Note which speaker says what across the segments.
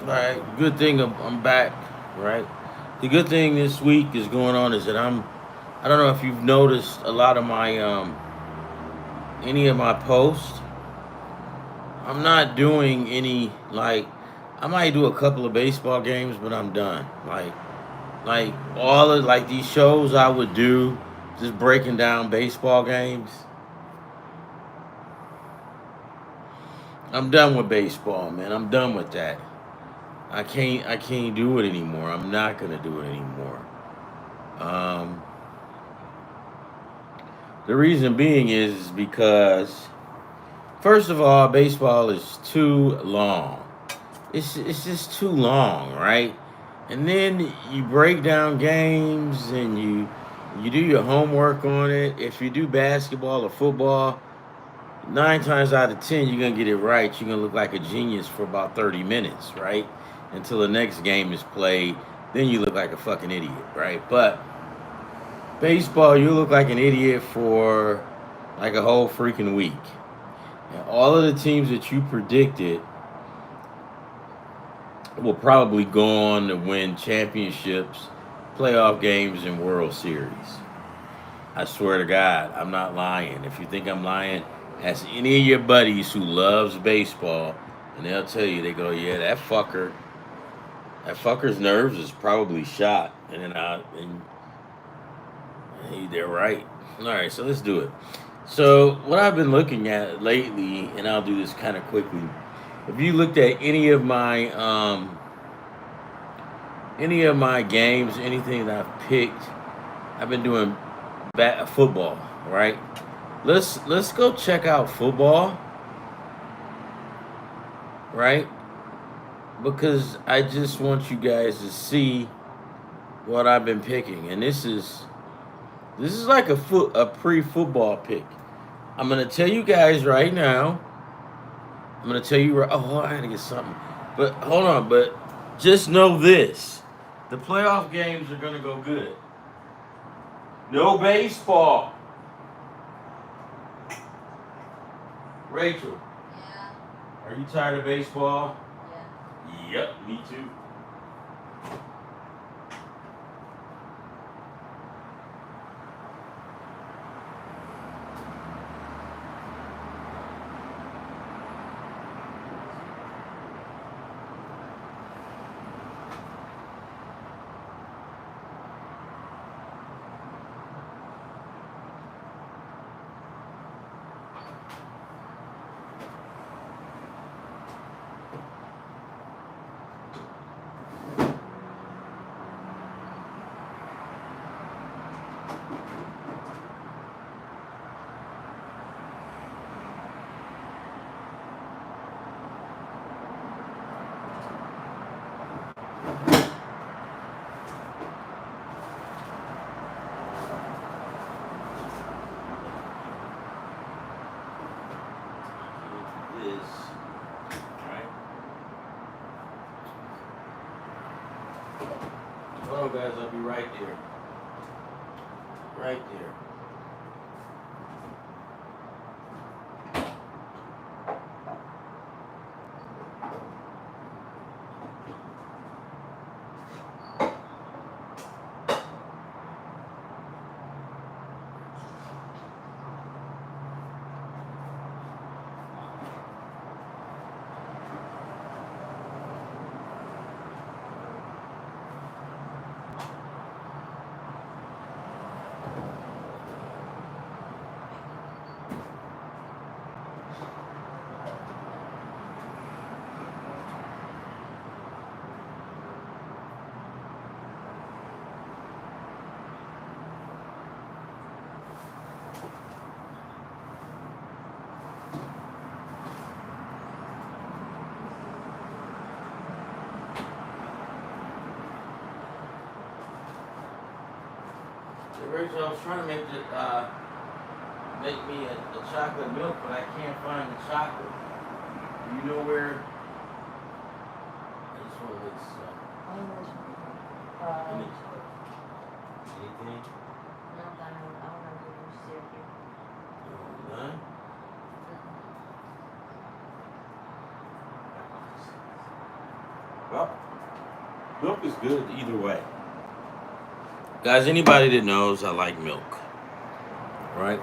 Speaker 1: All right, good thing I'm back, right? The good thing this week is going on is that I don't know if you've noticed a lot of my any of my posts. I'm not doing any like I might do a couple of baseball games, but I'm done. Like all of like these shows I would do, just breaking down baseball games. I'm done with baseball, man. I'm done with that. I can't do it anymore. I'm not gonna do it anymore. Um, the reason being is because first of all, baseball is too long. It's just too long, right? And then you break down games and you do your homework on it. If you do basketball or football, 9 times out of 10 you're gonna get it right. You're gonna look like a genius for about 30 minutes, right? Until the next game is played, then you look like a fucking idiot, right? But baseball, you look like an idiot for like a whole freaking week. And all of the teams that you predicted will probably go on to win championships, playoff games, and World Series. I swear to God, I'm not lying. If you think I'm lying, ask any of your buddies who loves baseball, and they'll tell you, they go, yeah, that fucker's nerves is probably shot. And they're right. All right, so let's do it. So what I've been looking at lately, and I'll do this kind of quickly. If you looked at any of my games, anything that I've picked, I've been doing football, right? Let's go check out football, right? Because I just want you guys to see what I've been picking, and this is like a pre-football pick. I'm gonna tell you guys right now. I'm gonna tell you right. Oh, I gotta get something, but hold on. But just know this: the playoff games are gonna go good. No baseball. Rachel,
Speaker 2: Yeah,
Speaker 1: are you tired of baseball?
Speaker 2: yeah.
Speaker 1: Yep, me too. This, right? Hold on, guys. I'll be right there. Right there. Hey, Rachel, I was trying to make me a chocolate milk, but I can't find the chocolate. Do you know where? I just want to look any, anything. None. Well, milk is good either way. Guys, anybody that knows I like milk, right?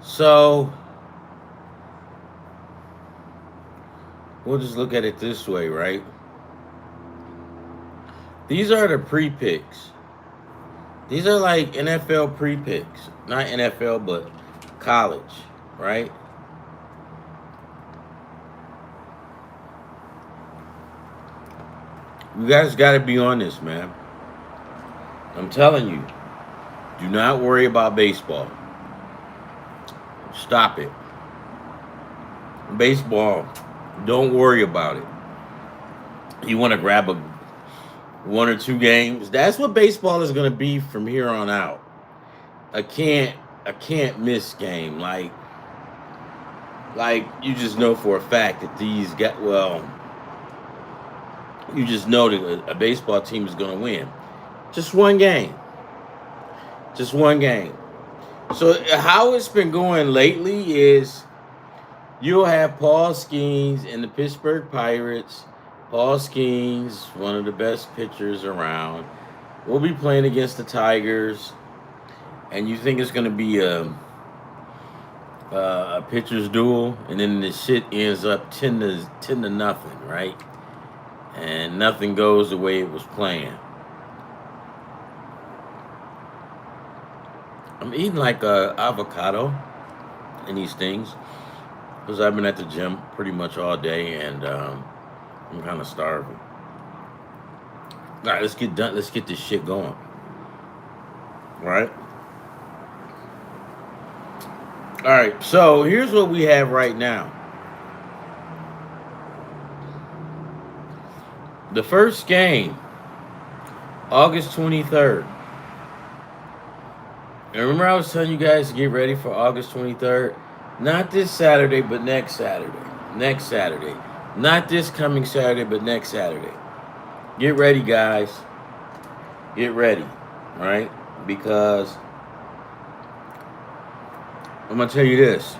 Speaker 1: So, we'll just look at it this way, right? These are the pre-picks. These are like NFL pre-picks. Not NFL, but college, right? You guys got to be on this, man. I'm telling you, do not worry about baseball. Stop it. Baseball, don't worry about it. You want to grab a one or two games. That's what baseball is going to be from here on out. I can't miss game. Like you just know for a fact that these got you just know that a baseball team is going to win. Just one game. Just one game. So how it's been going lately is you'll have Paul Skeens and the Pittsburgh Pirates. Paul Skeens, one of the best pitchers around, will be playing against the Tigers. And you think it's going to be a pitcher's duel, and then the shit ends up 10 to nothing, right? And nothing goes the way it was planned. I'm eating like avocado and these things because I've been at the gym pretty much all day, and I'm kind of starving. All right, let's get done. Let's get this shit going. Right? All right, so here's what we have right now. The first game, August 23rd. And remember I was telling you guys to get ready for August 23rd? Not this Saturday, but next Saturday. Next Saturday. Not this coming Saturday, but next Saturday. Get ready, guys. Get ready, right? Because I'm going to tell you this.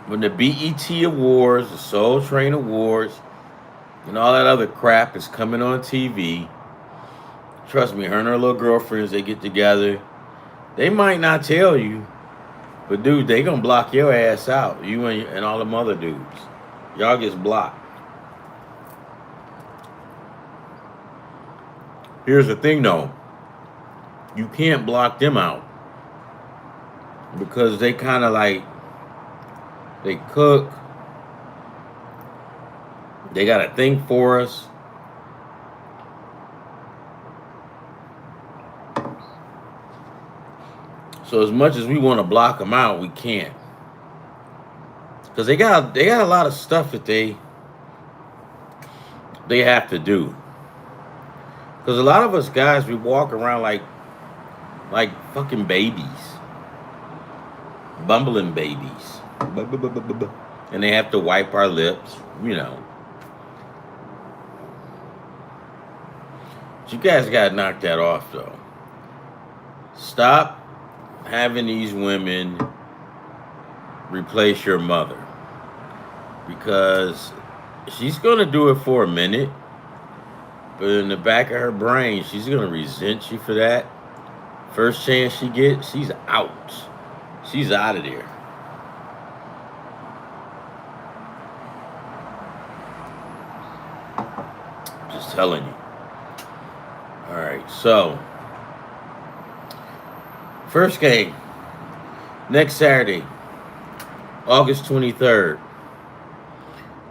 Speaker 1: When the BET Awards, the Soul Train Awards, and all that other crap is coming on TV, trust me, her and her little girlfriends, they get together. They might not tell you, but dude, they gonna block your ass out. You and all them other dudes. Y'all gets blocked. Here's the thing though. You can't block them out. Because they kind of like, they cook. They got a thing for us. So as much as we want to block them out, we can't. Because they got a lot of stuff that they have to do. Because a lot of us guys, we walk around like fucking babies. Bumbling babies. And they have to wipe our lips, you know. But you guys got to knock that off, though. Stop having these women replace your mother. Because she's going to do it for a minute. But in the back of her brain, she's going to resent you for that. First chance she gets, she's out. She's out of there. Just telling you. All right, so first game next Saturday, August 23rd.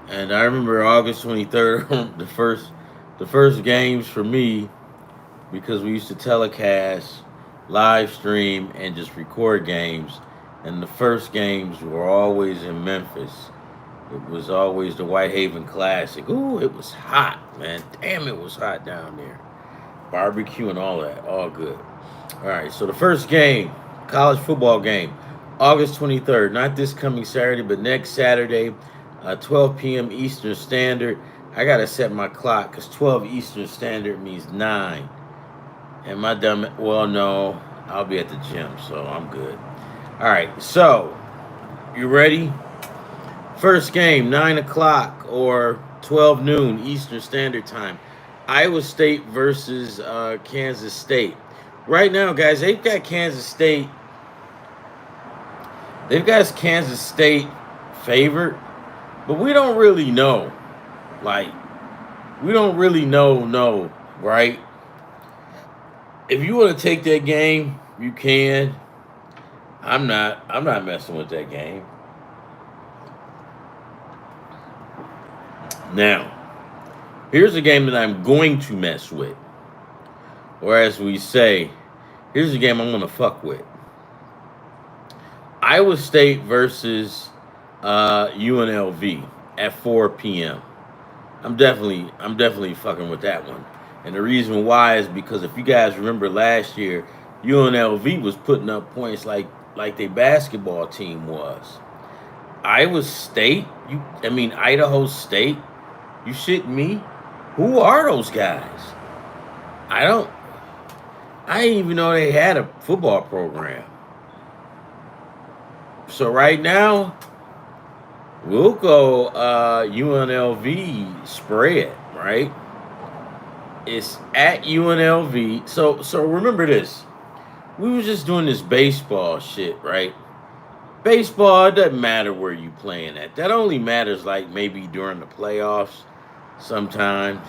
Speaker 1: And I remember August 23rd, the first games for me, because we used to telecast, live stream, and just record games. And the first games were always in Memphis. It was always the Whitehaven Classic. Ooh, it was hot, man. Damn, it was hot down there. Barbecue and all that, all good. All right, so the first game, college football game, August 23rd, not this coming Saturday, but next Saturday, 12 p.m. Eastern Standard. I gotta set my clock because 12 Eastern Standard means 9. And my dumb, well, no, I'll be at the gym, so I'm good. All right, so you ready? First game, 9 o'clock or 12 noon Eastern Standard Time. Iowa State versus Kansas State. Right now, guys, they've got Kansas State favored, but we don't really know. Like, we don't really know, right? If you want to take that game, you can. I'm not messing with that game. Now, here's a game that I'm going to mess with. Or as we say, here's a game I'm going to fuck with. Iowa State versus UNLV at 4 p.m. I'm definitely fucking with that one. And the reason why is because if you guys remember last year, UNLV was putting up points like their basketball team was. Iowa State, Idaho State, you shitting me? Who are those guys? I didn't even know they had a football program. So right now, we'll go UNLV spread, right? It's at UNLV. So remember this. We were just doing this baseball shit, right? Baseball, it doesn't matter where you playing at. That only matters like maybe during the playoffs sometimes.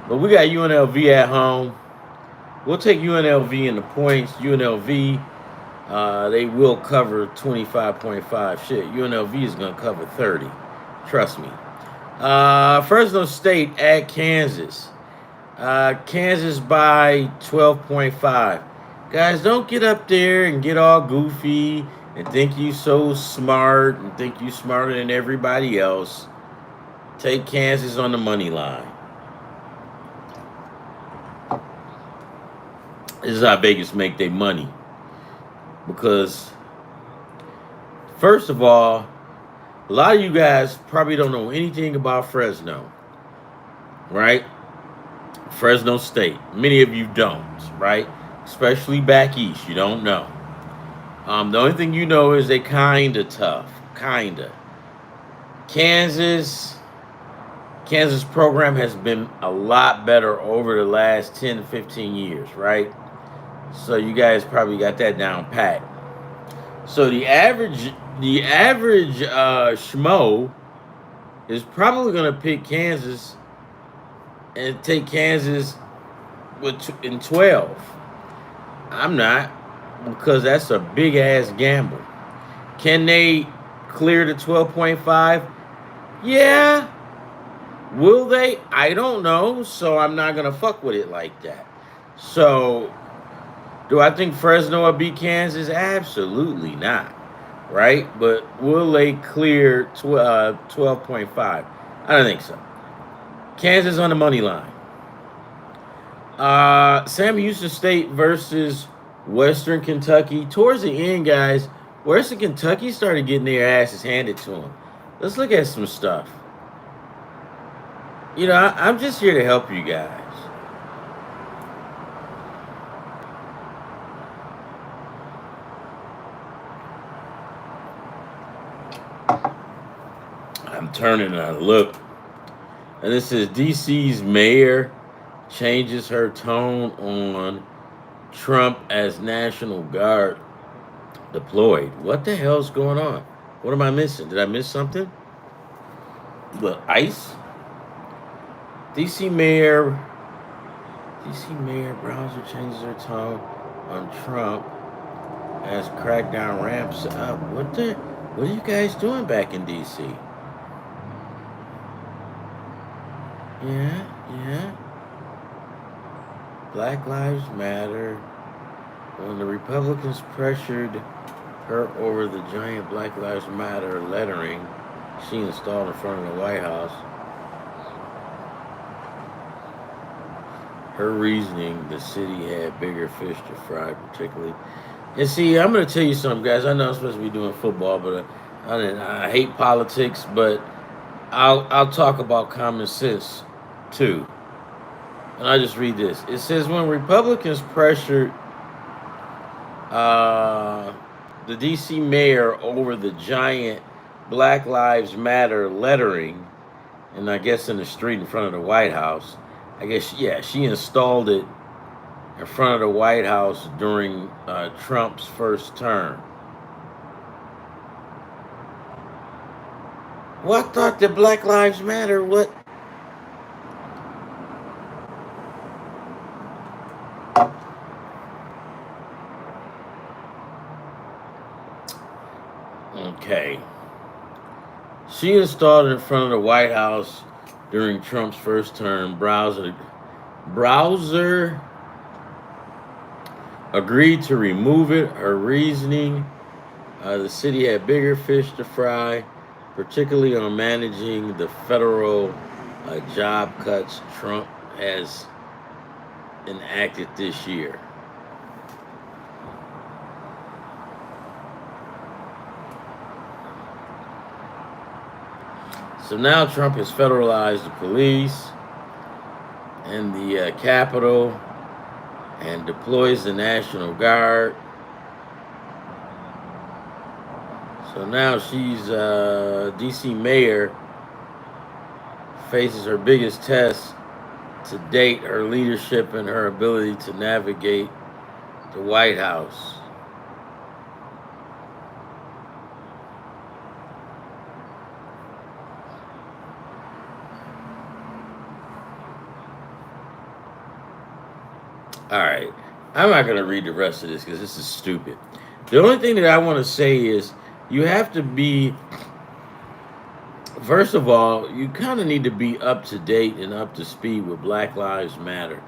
Speaker 1: But we got UNLV at home. We'll take UNLV in the points. UNLV, they will cover 25.5. Shit, UNLV is going to cover 30. Trust me. Fresno State at Kansas. Kansas by 12.5. Guys, don't get up there and get all goofy and think you so smart and think you smarter than everybody else. Take Kansas on the money line. This is how Vegas make their money. Because, first of all, a lot of you guys probably don't know anything about Fresno. Right? Fresno State. Many of you don't, right? Especially back east. You don't know. The only thing you know is they kinda tough. Kinda. Kansas program has been a lot better over the last 10 to 15 years, right? So you guys probably got that down pat. So the average schmo is probably going to pick Kansas and take Kansas in 12. I'm not, because that's a big ass gamble. Can they clear the 12.5? Yeah. Will they? I don't know. So I'm not going to fuck with it like that. So do I think Fresno will beat Kansas? Absolutely not. Right? But will they clear 12.5? I don't think so. Kansas on the money line. Sam Houston State versus Western Kentucky. Towards the end, guys, Western Kentucky started getting their asses handed to them. Let's look at some stuff. You know, I'm just here to help you guys. I'm turning and I look. And this is DC's mayor changes her tone on Trump as National Guard deployed. What the hell's going on? What am I missing? Did I miss something? The ICE? DC mayor browser changes her tone on Trump as crackdown ramps up. What are you guys doing back in DC? Yeah. Black Lives Matter. When the Republicans pressured her over the giant Black Lives Matter lettering she installed in front of the White House, her reasoning, the city had bigger fish to fry, particularly And see, I'm going to tell you something, guys. I know I'm supposed to be doing football, but I hate politics, but I'll talk about common sense too. And I just read this. It says when Republicans pressured uh, the D.C. mayor over the giant Black Lives Matter lettering, and I guess in the street in front of the White House. I guess yeah, she installed it in front of the White House during Trump's first term. Well, I thought that Black Lives Matter. What? Okay. She installed it in front of the White House during Trump's first term. Browser agreed to remove it. Her reasoning: the city had bigger fish to fry, particularly on managing the federal job cuts Trump has enacted this year. So now Trump has federalized the police and the Capitol and deploys the National Guard. So now she's D.C. mayor faces her biggest test to date, her leadership and her ability to navigate the White House. All right, I'm not going to read the rest of this because this is stupid. The only thing that I want to say is you have to be, first of all, you kind of need to be up to date and up to speed with Black Lives Matter.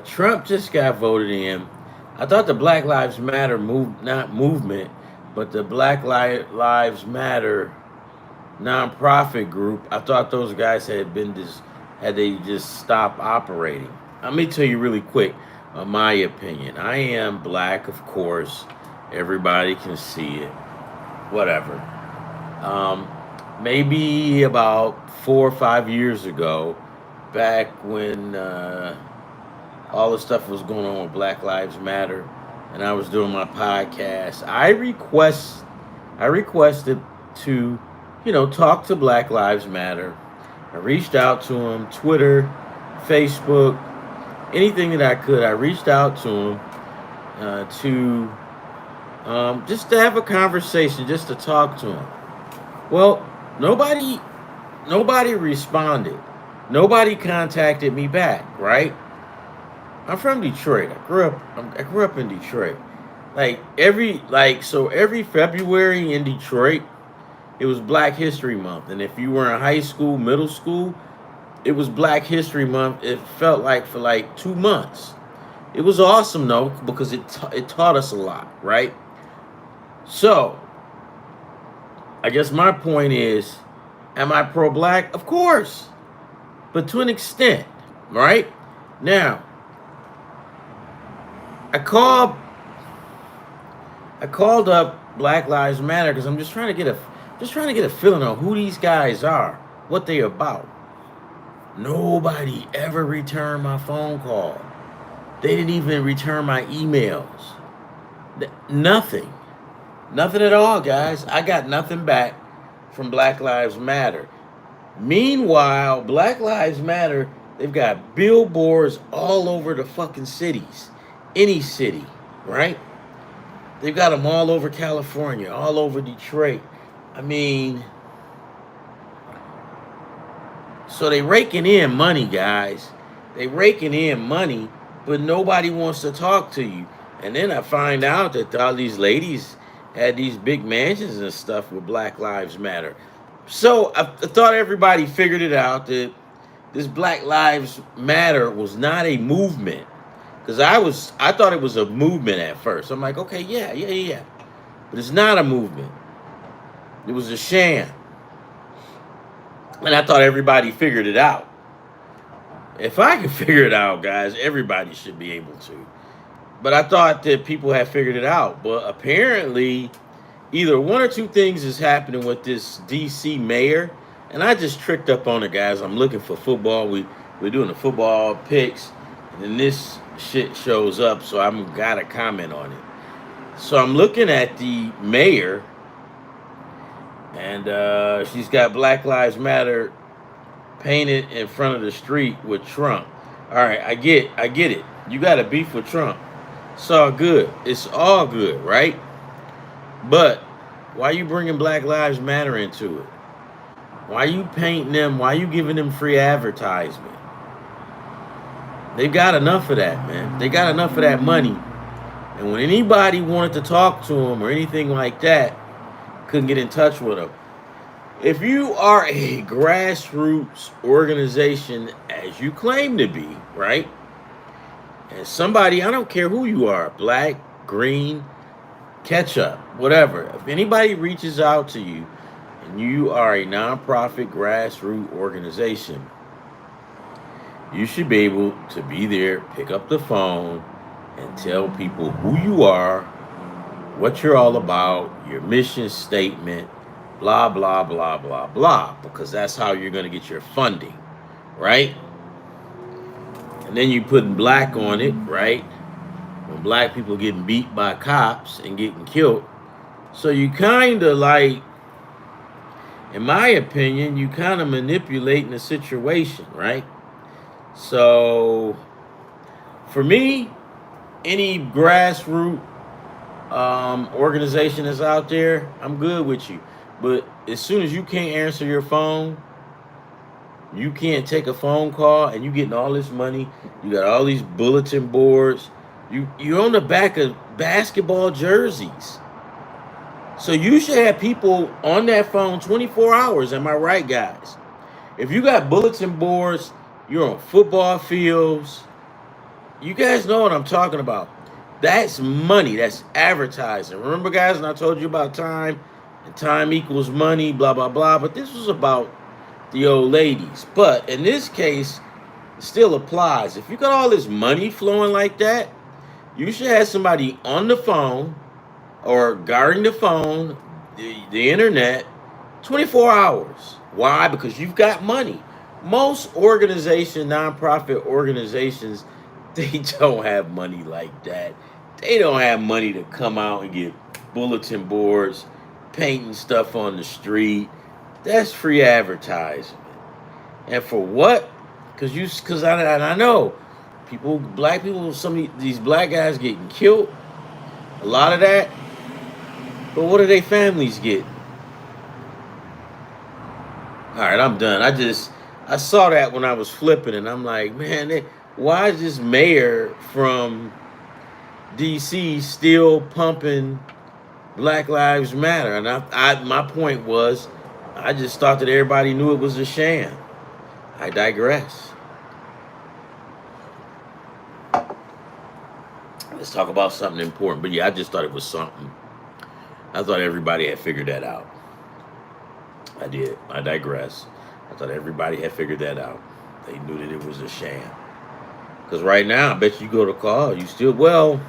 Speaker 1: Trump just got voted in. I thought the Black Lives Matter not movement, but the Black Lives Matter nonprofit group. I thought those guys had they just stopped operating. Let me tell you really quick, my opinion. I am black, of course. Everybody can see it. Whatever. Um, Maybe about 4 or 5 years ago, back when all the stuff was going on with Black Lives Matter, and I was doing my podcast, I requested to, talk to Black Lives Matter. I reached out to them, Twitter, Facebook, anything that I could. I reached out to them to just to have a conversation, just to talk to them. Well, nobody responded. Nobody contacted me back. Right? I'm from Detroit. I grew up in Detroit. Every February in Detroit, it was Black History Month, and if you were in high school, middle school, it was Black History Month. It felt like for like 2 months. It was awesome though because it taught us a lot, right? So I guess my point is, am I pro-black? Of course, but to an extent, right? Now, I called up Black Lives Matter because I'm just trying to get a feeling on who these guys are, what they about. Nobody ever returned my phone call. They didn't even return my emails. Nothing. Nothing at all, guys. I got nothing back from Black Lives Matter. Meanwhile, Black Lives Matter, they've got billboards all over the fucking cities. Any city, right? They've got them all over California, all over Detroit. I mean, so they raking in money, guys. They raking in money, but nobody wants to talk to you. And then I find out that all these ladies had these big mansions and stuff with Black Lives Matter. So I thought everybody figured it out that this Black Lives Matter was not a movement. Because I thought it was a movement at first. I'm like, okay, yeah. But it's not a movement. It was a sham. And I thought everybody figured it out. If I can figure it out, guys, everybody should be able to. But I thought that people had figured it out. But apparently, either one or two things is happening with this DC mayor. And I just tricked up on it, guys. I'm looking for football. We're doing the football picks. And then this shit shows up, so I'm got to comment on it. So I'm looking at the mayor, and she's got Black Lives Matter painted in front of the street with Trump. All right, I get it. You got a beef with Trump. It's all good. It's all good, right? But why you bringing Black Lives Matter into it? Why you painting them? Why you giving them free advertisement? They've got enough of that, man. They got enough of that money. And when anybody wanted to talk to them or anything like that, couldn't get in touch with them. If you are a grassroots organization, as you claim to be, right? And somebody, I don't care who you are, black, green, ketchup, whatever. If anybody reaches out to you and you are a nonprofit grassroots organization, you should be able to be there, pick up the phone, and tell people who you are, what you're all about, your mission statement, blah, blah, blah, blah, blah, because that's how you're going to get your funding, right? And then you putting black on it, right? When black people getting beat by cops and getting killed. So you kind of like, in my opinion, you kind of manipulating the situation, right? So for me, any grassroots organization that's out there, I'm good with you. But as soon as you can't answer your phone, you can't take a phone call, and you getting all this money, you got all these bulletin boards, you're on the back of basketball jerseys. So you should have people on that phone 24 hours. Am I right, guys? If you got bulletin boards, you're on football fields. You guys know what I'm talking about. That's money. That's advertising. Remember, guys, when I told you about time, and time equals money, blah, blah, blah. But this was about the old ladies. But in this case, it still applies. If you got all this money flowing like that, you should have somebody on the phone or guarding the phone, the internet, 24 hours. Why? Because you've got money. Most organizations, nonprofit organizations, they don't have money like that. They don't have money to come out and get bulletin boards, painting stuff on the street. That's free advertisement. And for what? Because I know people, black people, some of these black guys getting killed. A lot of that. But what are their families getting? All right, I'm done. I saw that when I was flipping, and I'm like, man, why is this mayor from DC still pumping Black Lives Matter? And my point was, I just thought that everybody knew it was a sham. I digress. Let's talk about something important. But yeah, I just thought it was something. I thought everybody had figured that out. I did. I digress. I thought everybody had figured that out. They knew that it was a sham. Because right now, I bet you go to call, you still, well,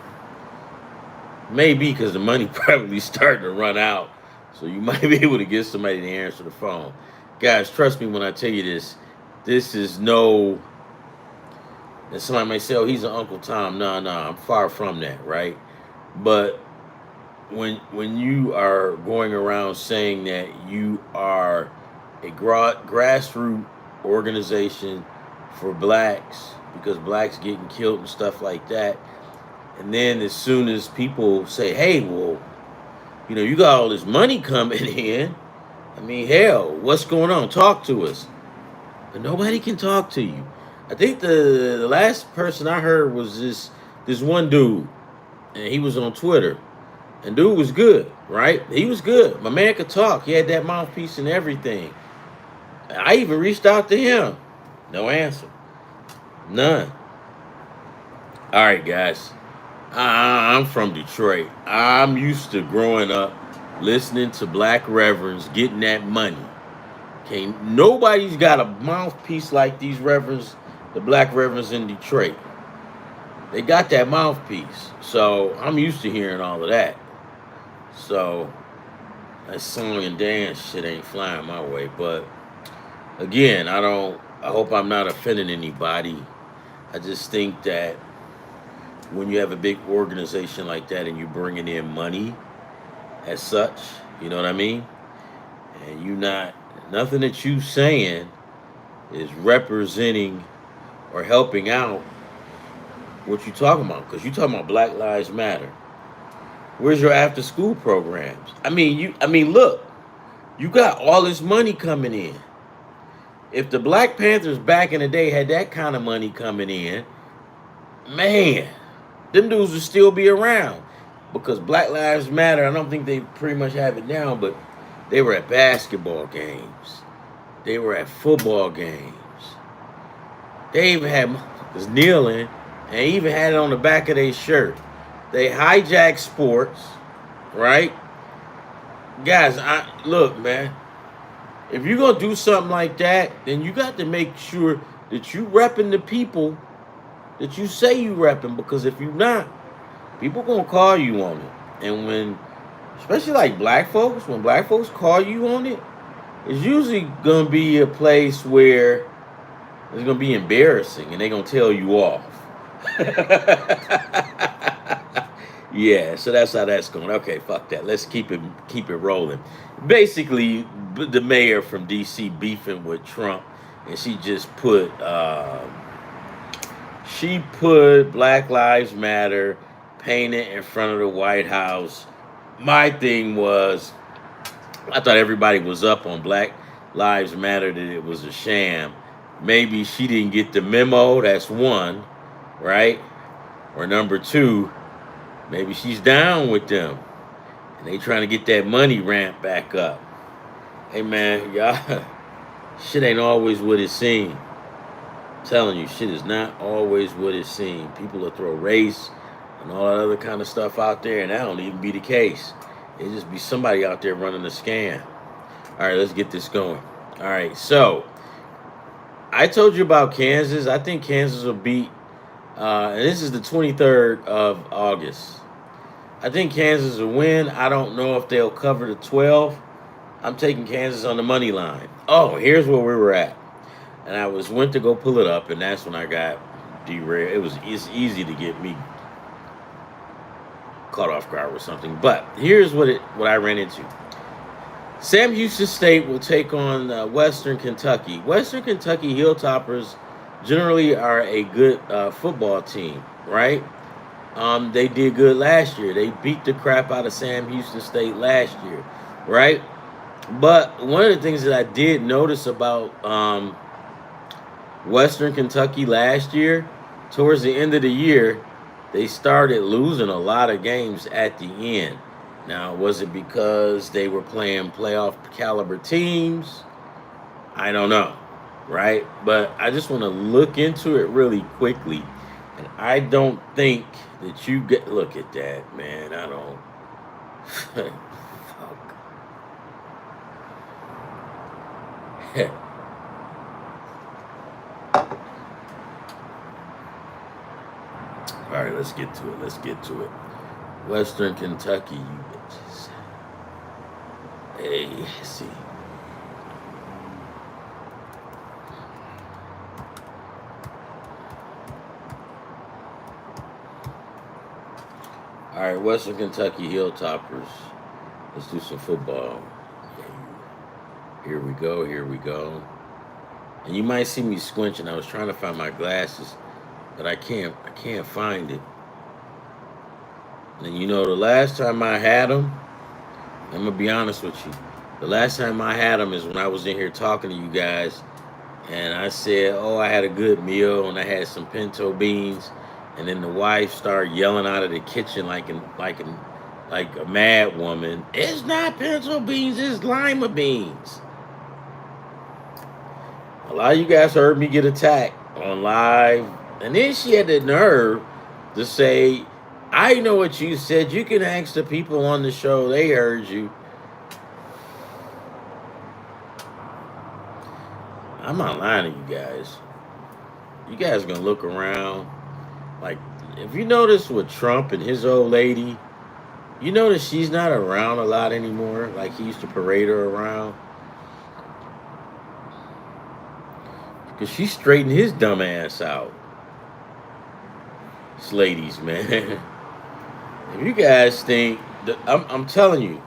Speaker 1: maybe because the money probably starting to run out. So you might be able to get somebody to answer the phone. Guys, trust me when I tell you this. This is no, and somebody may say, oh, he's an Uncle Tom. No, I'm far from that, right? But when you are going around saying that you are a grassroots organization for blacks, because blacks getting killed and stuff like that, and then as soon as people say, hey, well, you got all this money coming in, I mean, hell, what's going on? Talk to us. But nobody can talk to you. I think the last person I heard was this one dude, and he was on Twitter. And dude was good, right? He was good. My man could talk. He had that mouthpiece and everything. I even reached out to him. No answer. None. All right, guys. I'm from Detroit. I'm used to growing up listening to black reverends getting that money. Okay, nobody's got a mouthpiece like these reverends, the black reverends in Detroit. They got that mouthpiece. So I'm used to hearing all of that. So that song and dance shit ain't flying my way. But again, I hope I'm not offending anybody. I just think that when you have a big organization like that and you're bringing in money as such, you know what I mean? And you not, nothing that you saying is representing or helping out what you talking about. Because you talking about Black Lives Matter. Where's your after school programs? Look, you got all this money coming in. If the Black Panthers back in the day had that kind of money coming in, man, them dudes would still be around. Because Black Lives Matter, I don't think they pretty much have it down, but they were at basketball games. They were at football games. They even had motherfuckers kneeling and even had it on the back of their shirt. They hijack sports, right? Guys, look, man. If you're gonna do something like that, then you got to make sure that you repping the people that you say you repping. Because if you're not, people gonna call you on it. And when, especially like black folks, when black folks call you on it, it's usually gonna be a place where it's gonna be embarrassing, and they're gonna tell you off. Yeah, so that's how that's going. Okay, fuck that. Let's keep it rolling. Basically, the mayor from D.C. beefing with Trump, and she put Black Lives Matter painted in front of the White House. My thing was, I thought everybody was up on Black Lives Matter, that it was a sham. Maybe she didn't get the memo. That's one, right? Or number two, maybe she's down with them and they trying to get that money ramped back up. Hey man, y'all, shit ain't always what it seems. I'm telling you, shit is not always what it seems. People will throw race and all that other kind of stuff out there, and that don't even be the case. It just be somebody out there running a scam. All right, let's get this going. All right, so I told you about Kansas. I think Kansas will beat, and this is the 23rd of August. I think Kansas will win. I don't know if they'll cover the 12. I'm taking Kansas on the money line. Oh, here's where we were at. And I went to go pull it up, and that's when I got derailed. It's easy to get me caught off guard with something. But here's what I ran into. Sam Houston State will take on Western Kentucky. Western Kentucky Hilltoppers generally are a good football team, right? They did good last year. They beat the crap out of Sam Houston State last year, right? But one of the things that I did notice about Western Kentucky last year, towards the end of the year, they started losing a lot of games at the end. Now, was it because they were playing playoff caliber teams? I don't know, right? But I just want to look into it really quickly. And I don't think that you get, look at that, man. I don't, fuck. All right, let's get to it. Western Kentucky, you bitches. Hey, see. All right, Western Kentucky Hilltoppers. Let's do some football. Here we go. And you might see me squinching. I was trying to find my glasses, but I can't find it. And you know, the last time I had them, I'm gonna be honest with you. The last time I had them is when I was in here talking to you guys, and I said, "Oh, I had a good meal, and I had some pinto beans." And then the wife started yelling out of the kitchen like a mad woman. It's not pinto beans, it's lima beans. A lot of you guys heard me get attacked on live, and then she had the nerve to say, "I know what you said. You can ask the people on the show. They heard you." I'm not lying to you guys. You guys are gonna look around like if you notice with Trump and his old lady, you notice she's not around a lot anymore. Like he used to parade her around because she straightened his dumb ass out. This ladies, man. If you guys think, I'm telling you,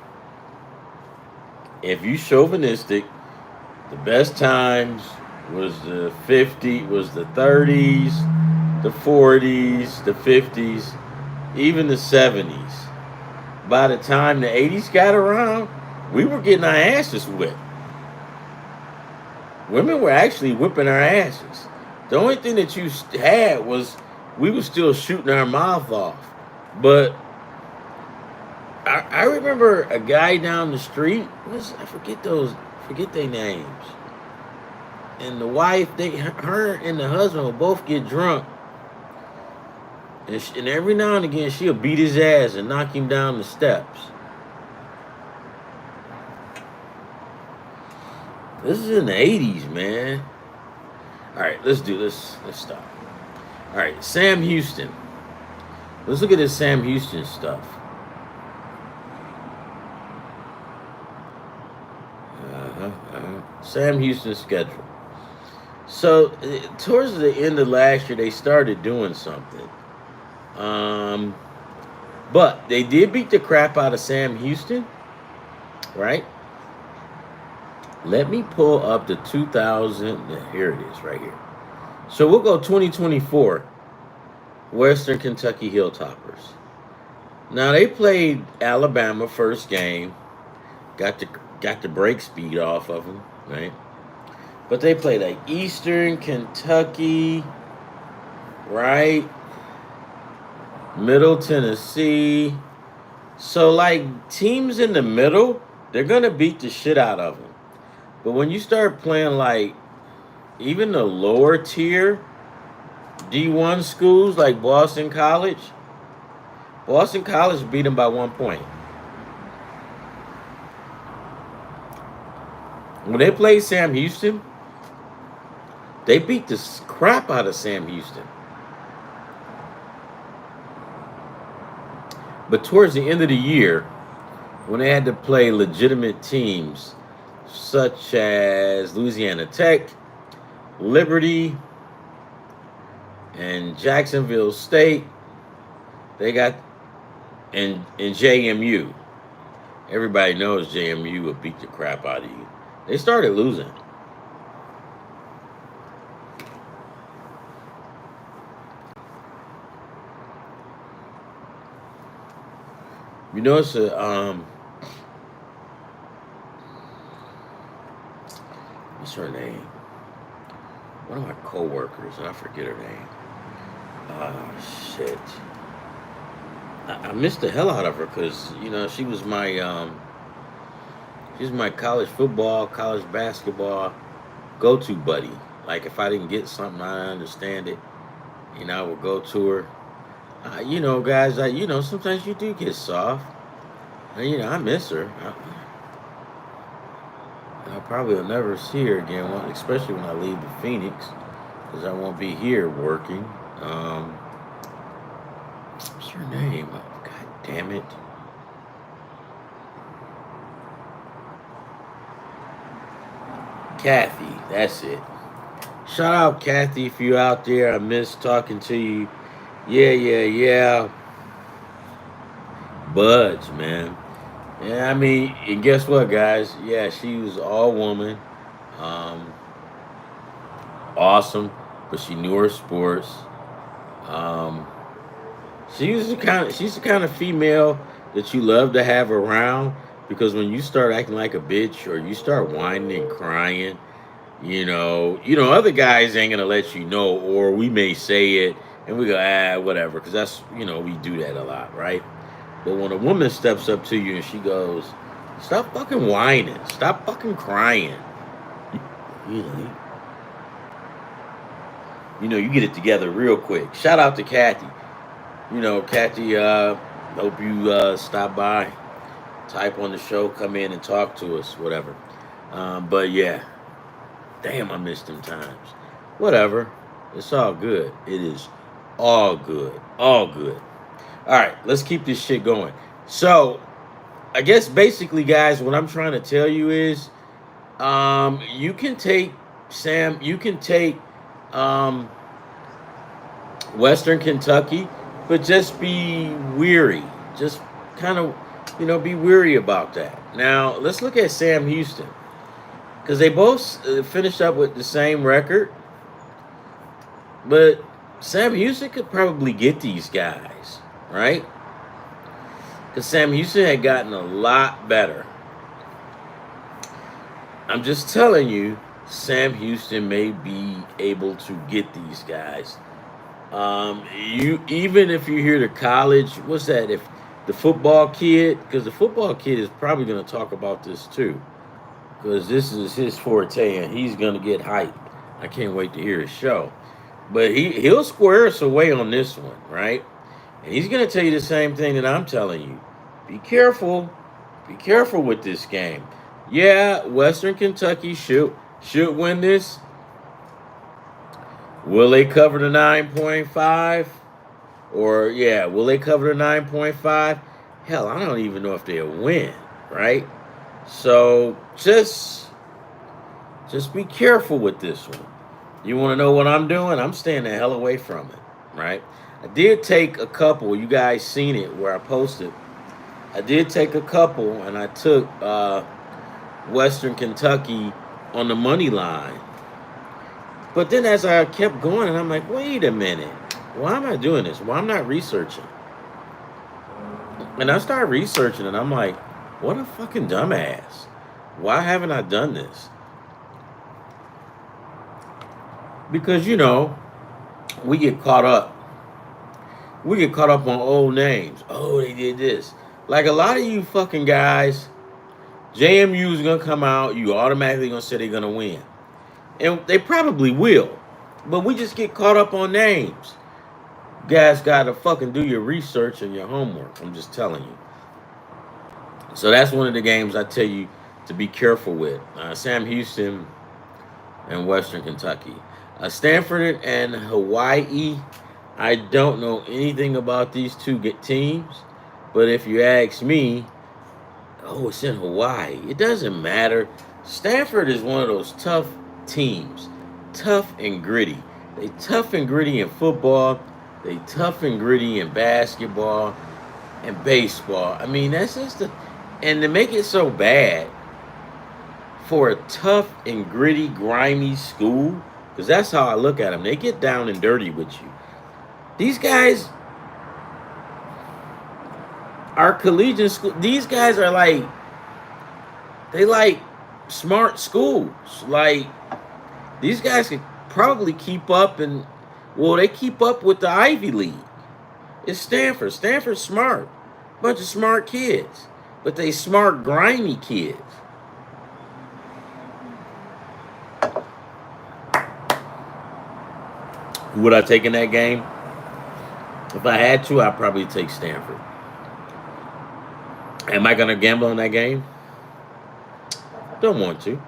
Speaker 1: if you chauvinistic, the best times was the 30s, the 40s, the 50s, even the 70s. By the time the 80s got around, we were getting our asses whipped. Women were actually whipping our asses. The only thing that you had was we were still shooting our mouth off. But I remember a guy down the street. I forget their names. And the wife, her and the husband will both get drunk. And every now and again, she'll beat his ass and knock him down the steps. This is in the 80s, man. All right, let's stop. All right, Sam Houston. Let's look at this Sam Houston stuff. Sam Houston's schedule. So, towards the end of last year, they started doing something. But they did beat the crap out of Sam Houston, right? Let me pull up the 2000. Here it is, right here. So we'll go 2024, Western Kentucky Hilltoppers. Now they played Alabama first game, got the break speed off of them, right? But they played like Eastern Kentucky, right? Middle Tennessee. So like teams in the middle, they're gonna beat the shit out of them. But when you start playing like even the lower tier D1 schools like Boston College beat them by 1 point. When they played Sam Houston, they beat the crap out of Sam Houston. But towards the end of the year, when they had to play legitimate teams such as Louisiana Tech, Liberty, and Jacksonville State, they got and JMU. Everybody knows JMU will beat the crap out of you. They started losing. You know, it's what's her name? One of my co-workers, and I forget her name. Shit. I missed the hell out of her because, you know, she was my college football, college basketball go-to buddy. Like, if I didn't get something, I didn't understand it, you know, I would go to her. You know, guys, sometimes you do get soft. And, you know, I miss her. I probably will never see her again, especially when I leave the Phoenix, because I won't be here working. What's her name? Oh, God damn it. Kathy, that's it. Shout out, Kathy, if you're out there. I miss talking to you. Yeah. Buds, man. Yeah, I mean, and guess what, guys? Yeah, she was all woman. Awesome, but she knew her sports. She's the kind of female that you love to have around, because when you start acting like a bitch or you start whining and crying, you know, other guys ain't gonna let you know, or we may say it and we go, whatever, because that's, you know, we do that a lot, right? But when a woman steps up to you and she goes, stop fucking whining, stop fucking crying, you get it together real quick. Shout out to Kathy. You know, Kathy, hope you stop by, type on the show, come in and talk to us, whatever. But yeah, damn, I missed them times. Whatever, it's all good. It is All good. All good. All right, let's keep this shit going. So, I guess basically, guys, what I'm trying to tell you is, you can take you can take um, Western Kentucky, but just be weary. Just kind of, be weary about that. Now, let's look at Sam Houston because they both finished up with the same record, but Sam Houston could probably get these guys, right? Because Sam Houston had gotten a lot better. I'm just telling you, Sam Houston may be able to get these guys. You even if you're here to college, what's that? If the football kid, because the football kid is probably going to talk about this too, because this is his forte and he's going to get hyped. I can't wait to hear his show. But he'll square us away on this one, right? And he's going to tell you the same thing that I'm telling you. Be careful. Be careful with this game. Yeah, Western Kentucky should win this. Will they cover the 9.5? Or yeah, will they cover the 9.5? Hell, I don't even know if they'll win, right? So just be careful with this one. You want to know what I'm doing? I'm staying the hell away from it, right? I did take a couple. You guys seen it where I posted. I did take a couple, and I took Western Kentucky on the money line. But then as I kept going, and I'm like, wait a minute. Why am I doing this? Why I'm not researching? And I started researching, and I'm like, what a fucking dumbass. Why haven't I done this? Because, we get caught up. We get caught up on old names. Oh, they did this. Like a lot of you fucking guys, JMU is going to come out. You automatically going to say they're going to win. And they probably will. But we just get caught up on names. You guys got to fucking do your research and your homework. I'm just telling you. So that's one of the games I tell you to be careful with. Sam Houston and Western Kentucky. Stanford and Hawaii. I don't know anything about these two teams. But if you ask me, it's in Hawaii. It doesn't matter. Stanford is one of those tough teams. Tough and gritty. They tough and gritty in football. They tough and gritty in basketball and baseball. I mean, that's just and to make it so bad for a tough and gritty, grimy school, because that's how I look at them. They get down and dirty with you. These guys are collegiate school. These guys are they like smart schools. Like, these guys can probably keep up they keep up with the Ivy League. It's Stanford. Stanford's smart. Bunch of smart kids. But they smart, grimy kids. Would I take in that game? If I had to, I'd probably take Stanford. Am I going to gamble on that game? Don't want to.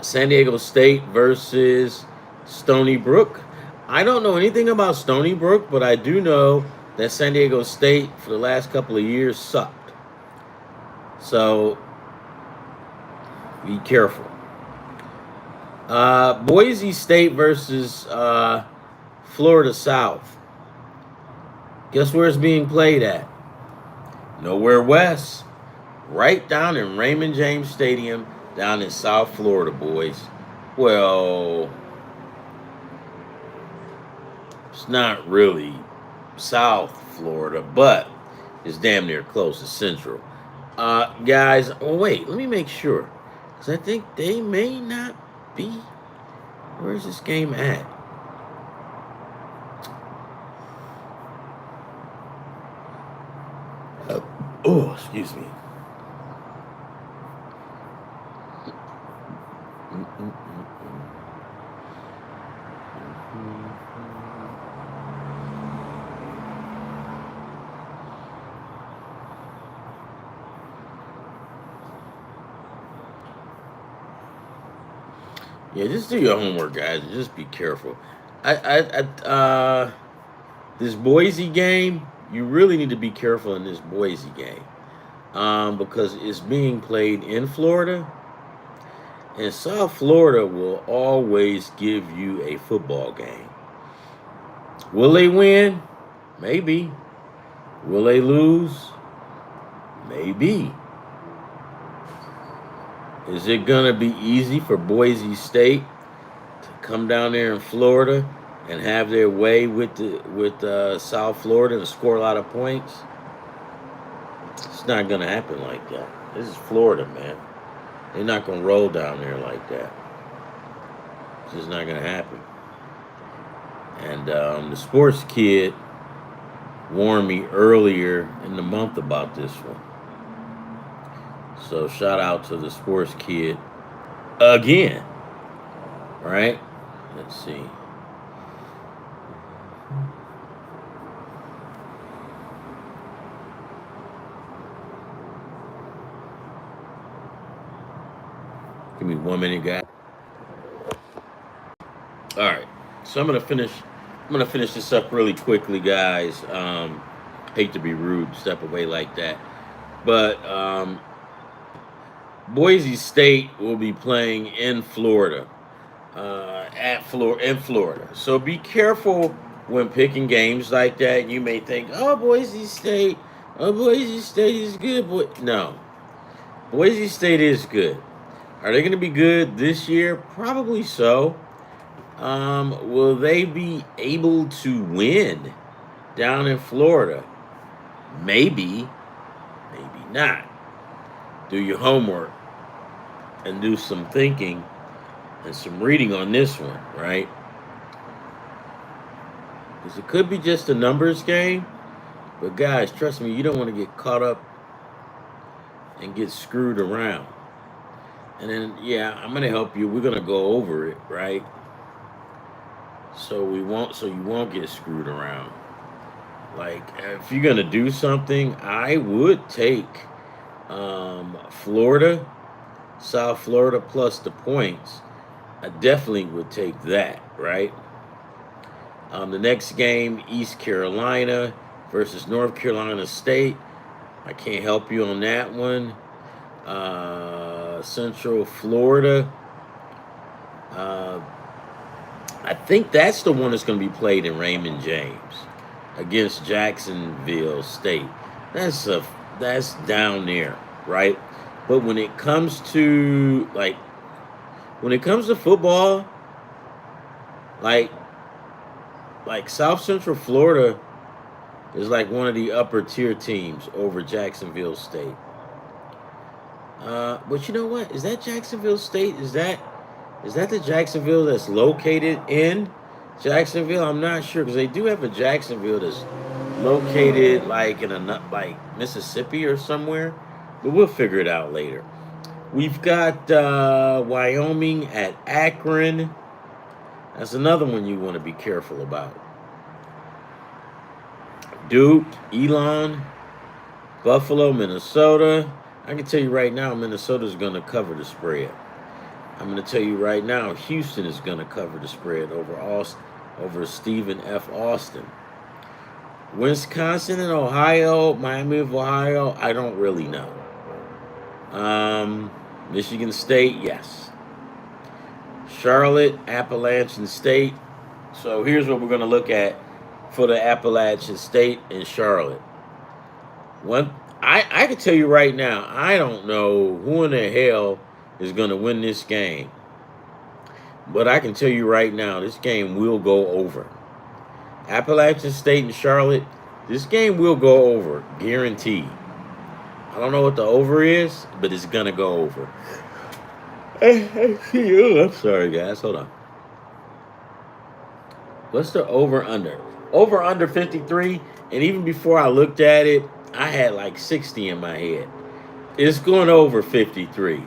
Speaker 1: San Diego State versus Stony Brook. I don't know anything about Stony Brook, but I do know that San Diego State for the last couple of years sucked. So be careful. Boise State versus Florida South. Guess where it's being played at? Nowhere West. Right down in Raymond James Stadium down in South Florida, boys. Well, it's not really South Florida, but it's damn near close to Central. Guys, wait, let me make sure. Because I think they may not be. Where's this game at? Excuse me. Yeah, just do your homework, guys. Just be careful. This Boise game, you really need to be careful in this Boise game, because it's being played in Florida, and South Florida will always give you a football game. Will they win? Maybe. Will they lose? Maybe. Is it gonna be easy for Boise State to come down there in Florida and have their way with South Florida and score a lot of points? It's not gonna happen like that. This is Florida, man. They're not gonna roll down there like that. It's just not gonna happen. And the sports kid warned me earlier in the month about this one. So shout out to the sports kid again. Right? Let's see. Give me 1 minute, guys. All right. So I'm gonna finish this up really quickly, guys. Hate to be rude, step away like that. But Boise State will be playing in Florida, in Florida. So be careful when picking games like that. You may think, "Oh, Boise State is good." But no, Boise State is good. Are they going to be good this year? Probably so. Will they be able to win down in Florida? Maybe, maybe not. Do your homework and do some thinking and some reading on this one, right? Because it could be just a numbers game, but guys, trust me, you don't want to get caught up and get screwed around. And then, yeah, I'm gonna help you. We're gonna go over it, right? So you won't get screwed around. Like, if you're gonna do something, I would take Florida, South Florida plus the points. I definitely would take that, right? The next game, East Carolina versus North Carolina State. I can't help you on that one. Central Florida. I think that's the one that's going to be played in Raymond James against Jacksonville State. That's down there, right? But when it comes to football, like South Central Florida is like one of the upper tier teams over Jacksonville State. But you know what? Is that Jacksonville State? Is that the Jacksonville that's located in Jacksonville? I'm not sure because they do have a Jacksonville that's located like in like Mississippi or somewhere. But we'll figure it out later. We've got Wyoming at Akron. That's another one you want to be careful about. Duke, Elon, Buffalo, Minnesota. I can tell you right now, Minnesota's going to cover the spread. I'm going to tell you right now, Houston is going to cover the spread over Stephen F. Austin. Wisconsin and Ohio, Miami of Ohio, I don't really know. Michigan State, yes. Charlotte, Appalachian State. So here's what we're going to look at for the Appalachian State and Charlotte. I can tell you right now, I don't know who in the hell is going to win this game. But I can tell you right now, this game will go over. Appalachian State and Charlotte, this game will go over, guaranteed. I don't know what the over is, but it's going to go over. I'm sorry, guys. Hold on. What's the over-under? Over-under 53, and even before I looked at it, I had like 60 in my head. It's going over 53.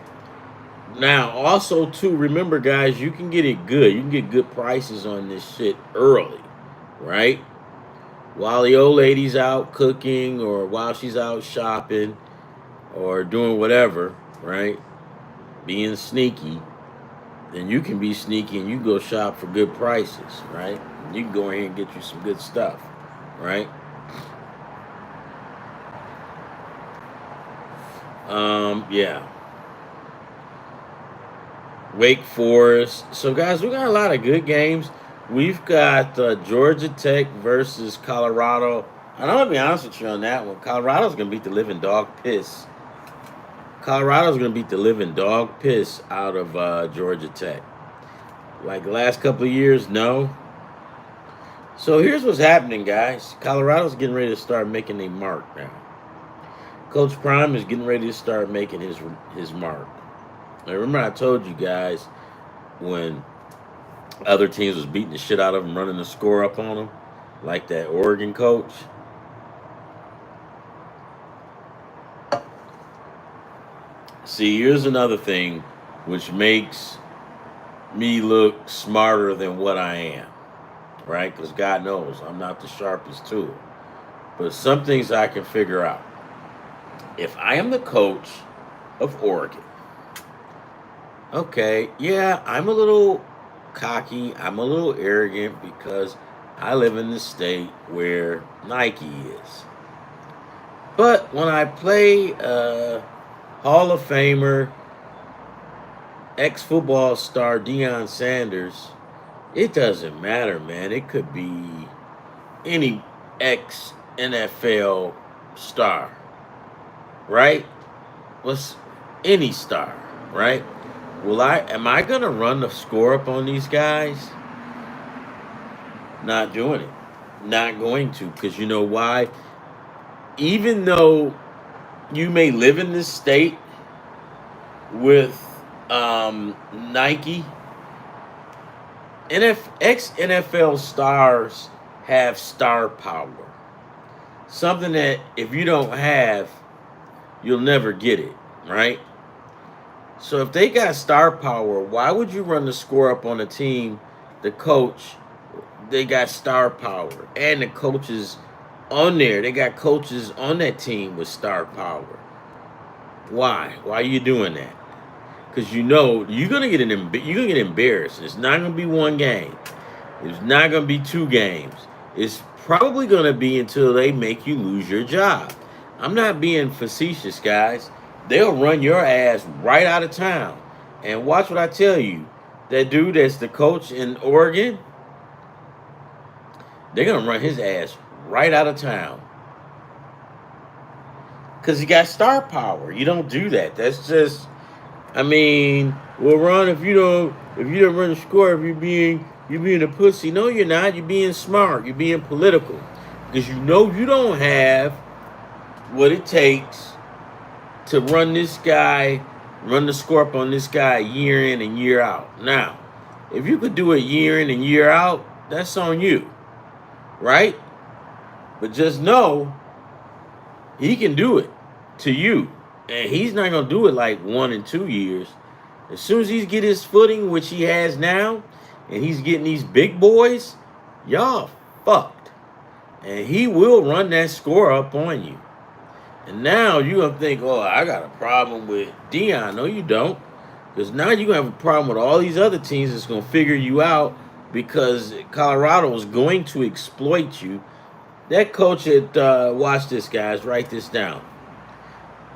Speaker 1: Now, also, too, remember, guys, you can get it good. You can get good prices on this shit early, right? While the old lady's out cooking or while she's out shopping or doing whatever, right? Being sneaky. then you can be sneaky and you can go shop for good prices, right? You can go ahead and get you some good stuff, right? Yeah. Wake Forest. So, guys, we got a lot of good games. We've got Georgia Tech versus Colorado. And I'm going to be honest with you on that one. Colorado's going to beat the living dog piss. Colorado's going to beat the living dog piss out of Georgia Tech. Like the last couple of years, no. So here's what's happening, guys. Colorado's getting ready to start making a mark now. Coach Prime is getting ready to start making his mark. Now, remember I told you guys when other teams was beating the shit out of them, running the score up on them, like that Oregon coach. See, here's another thing which makes me look smarter than what I am, right? Because God knows I'm not the sharpest tool. But some things I can figure out. If I am the coach of Oregon, okay, yeah, I'm a little cocky, I'm a little arrogant because I live in the state where Nike is. But when I play Hall of Famer, ex-football star Deion Sanders, it doesn't matter, man. It could be any ex-NFL star, right? What's any star, right? Am I gonna run the score up on these guys? Not doing it. Not going to, because you know why? Even though you may live in this state with Nike, ex-NFL stars have star power. Something that if you don't have, you'll never get it, right? So if they got star power, why would you run the score up on a team, the coach, they got star power, and the coaches on there, they got coaches on that team with star power. Why? Why are you doing that? Because you know you're gonna get embarrassed. It's not gonna be one game. It's not gonna be two games. It's probably gonna be until they make you lose your job. I'm not being facetious, guys. They'll run your ass right out of town. And watch what I tell you. That dude that's the coach in Oregon, they're gonna run his ass right out of town. Because he got star power. You don't do that. That's just, I mean, well, Ron, if you don't run the score, if you're being a pussy. No, you're not. You're being smart. You're being political. Because you know you don't have what it takes to run the score up on this guy year in and year out. Now, if you could do it year in and year out, that's on you. Right? But just know he can do it to you. And he's not going to do it like 1 and 2 years. As soon as he get his footing, which he has now, and he's getting these big boys, y'all fucked. And he will run that score up on you. And now you're going to think, oh, I got a problem with Deion. No, you don't. Because now you're going to have a problem with all these other teams that's going to figure you out because Colorado is going to exploit you. That coach watch this, guys. Write this down.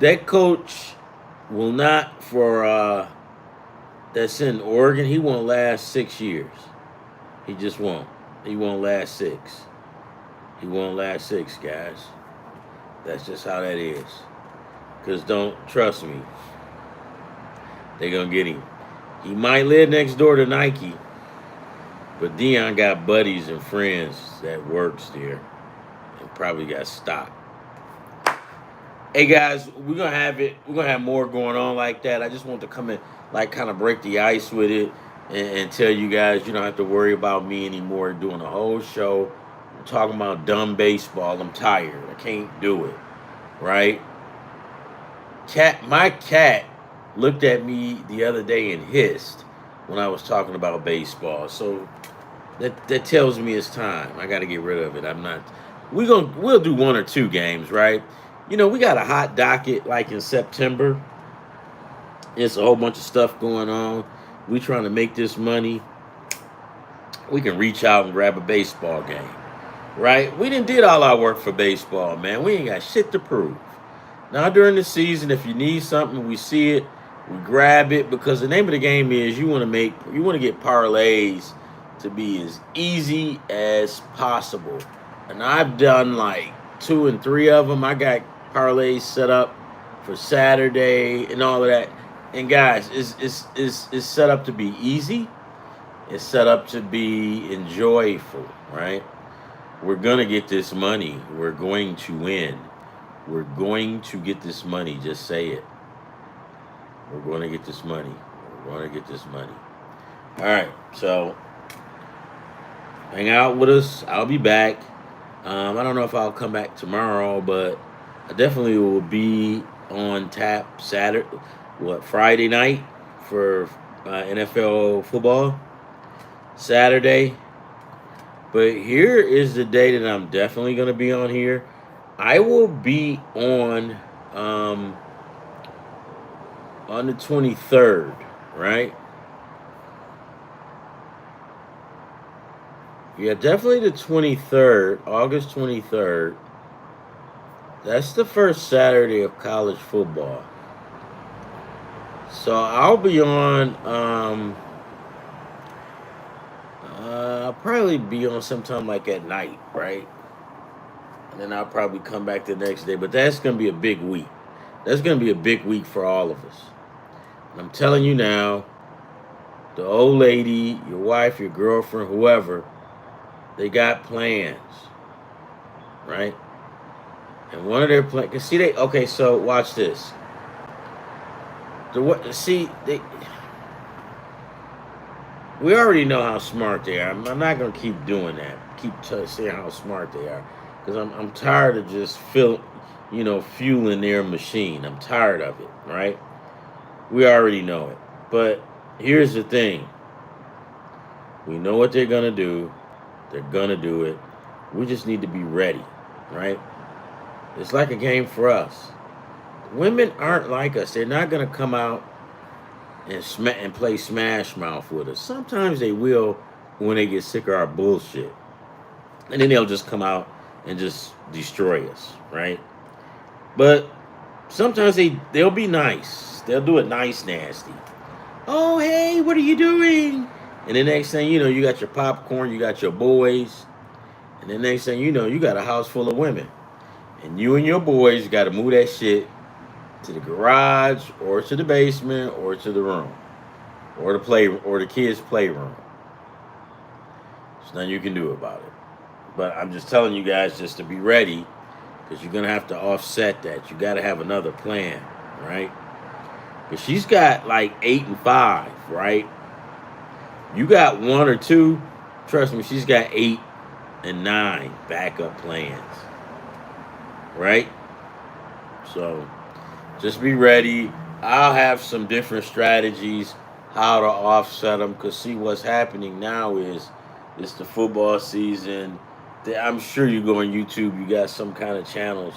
Speaker 1: That coach will not, that's in Oregon, he won't last 6 years. He just won't. He won't last 6. He won't last 6, guys. That's just how that is. Because don't trust me. They're going to get him. He might live next door to Nike, but Deion got buddies and friends that works there and probably got stock. Hey guys, we're gonna have more going on like that. I just want to come in, like, kind of break the ice with it and tell you guys you don't have to worry about me anymore doing a whole show talking about dumb baseball. I'm tired. I can't do it. Right? My cat looked at me the other day and hissed when I was talking about baseball. So that tells me it's time. I got to get rid of it. We'll do 1 or 2 games, right? You know, we got a hot docket like in September. It's a whole bunch of stuff going on. we trying to make this money, we can reach out and grab a baseball game, right? We didn't did all our work for baseball, man. We ain't got shit to prove. Now during the season, if you need something, we see it, we grab it because the name of the game is you want to get parlays to be as easy as possible. And I've done like 2 and 3 of them. I got parlays set up for Saturday and all of that. And guys, it's set up to be easy. It's set up to be enjoyable, right? We're gonna get this money. We're going to win. We're going to get this money. Just say it. We're going to get this money. We're going to get this money. All right, so hang out with us. I'll be back. I don't know if I'll come back tomorrow, but I definitely will be on tap Friday night for NFL football. Saturday. But here is the day that I'm definitely going to be on here. I will be on the 23rd, right? Yeah, definitely the 23rd, August 23rd. That's the first Saturday of college football. So I'll be on, I'll probably be on sometime like at night, right? And then I'll probably come back the next day. But that's going to be a big week. That's going to be a big week for all of us. And I'm telling you now, the old lady, your wife, your girlfriend, whoever, they got plans, right? And one of their plans, okay, so watch this. We already know how smart they are. I'm not going to keep doing that. Saying how smart they are. Because I'm tired of just fueling their machine. I'm tired of it, right? We already know it. But here's the thing. We know what they're going to do. They're going to do it. We just need to be ready, right? It's like a game for us. Women aren't like us. They're not going to come out and play Smash Mouth with us. Sometimes they will when they get sick of our bullshit. And then they'll just come out and just destroy us, right? But sometimes they'll be nice. They'll do it nice, nasty. Oh, hey, what are you doing? And the next thing you know, you got your popcorn, you got your boys. And the next thing you know, you got a house full of women. And you and your boys got to move that shit to the garage or to the basement or to the room or the kids' playroom. There's nothing you can do about it. But I'm just telling you guys just to be ready because you're going to have to offset that. You got to have another plan, right? But she's got like 8 and 5, right? You got 1 or 2. Trust me, she's got 8 and 9 backup plans, right? So just be ready. I'll have some different strategies how to offset them because see what's happening now is it's the football season. I'm sure you go on YouTube, you got some kind of channels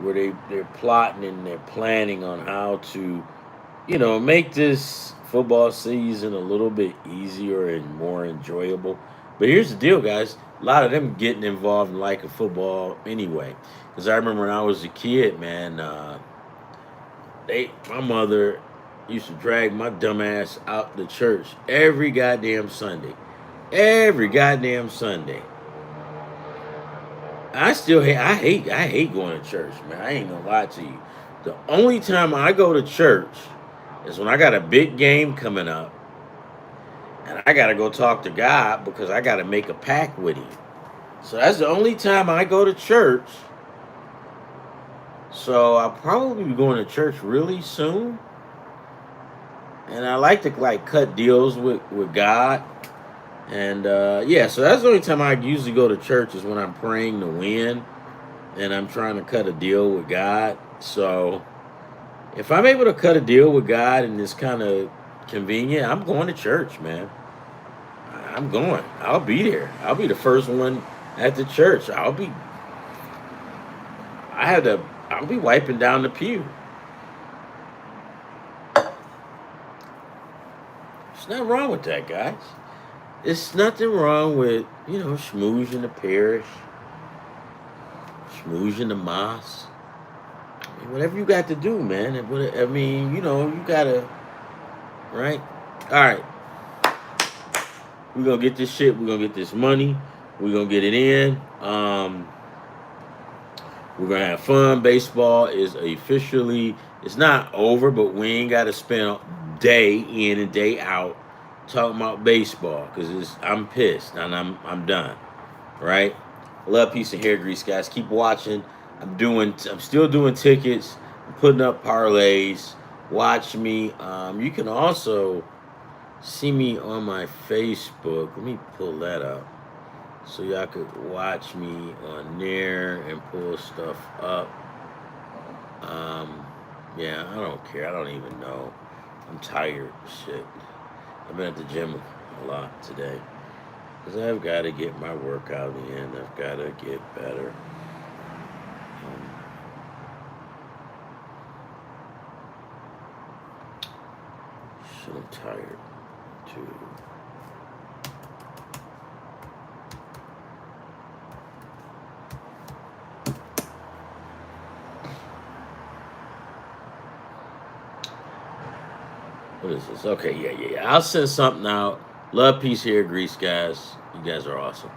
Speaker 1: where they're plotting and they're planning on how to, make this football season a little bit easier and more enjoyable. But here's the deal, guys. A lot of them getting involved in liking football anyway. Because I remember when I was a kid, man, my mother used to drag my dumb ass out to church every goddamn Sunday. Every goddamn Sunday. I hate going to church, man. I ain't gonna lie to you. The only time I go to church is when I got a big game coming up and I gotta go talk to God because I gotta make a pact with him. So that's the only time I go to church. So I'll probably be going to church really soon. And I like to cut deals with God. And so that's the only time I usually go to church is when I'm praying to win and I'm trying to cut a deal with God. So if I'm able to cut a deal with God and it's kind of convenient, I'm going to church, man. I'm going. I'll be there. I'll be the first one at the church. I'll be wiping down the pew. There's nothing wrong with that, guys. It's nothing wrong with, schmoozing the parish, schmoozing the mosque. I mean, whatever you got to do, man. I mean, you gotta, right? All right. We're gonna get this shit. We're gonna get this money. We're gonna get it in. We're gonna have fun. Baseball is officially, it's not over, but we ain't gotta spend day in and day out talking about baseball because I'm pissed and I'm done. Right? Love, peace, and hair grease, guys. Keep watching. I'm still doing tickets. I'm putting up parlays. Watch me. You can also see me on my Facebook. Let me pull that up so y'all could watch me on there and pull stuff up. Yeah, I don't care. I don't even know. I'm tired. Shit. I've been at the gym a lot today. Because I've got to get my workout in. I've got to get better. Shit, I'm tired too. What is this? Okay, yeah. I'll send something out. Love, peace, hair grease, guys. You guys are awesome.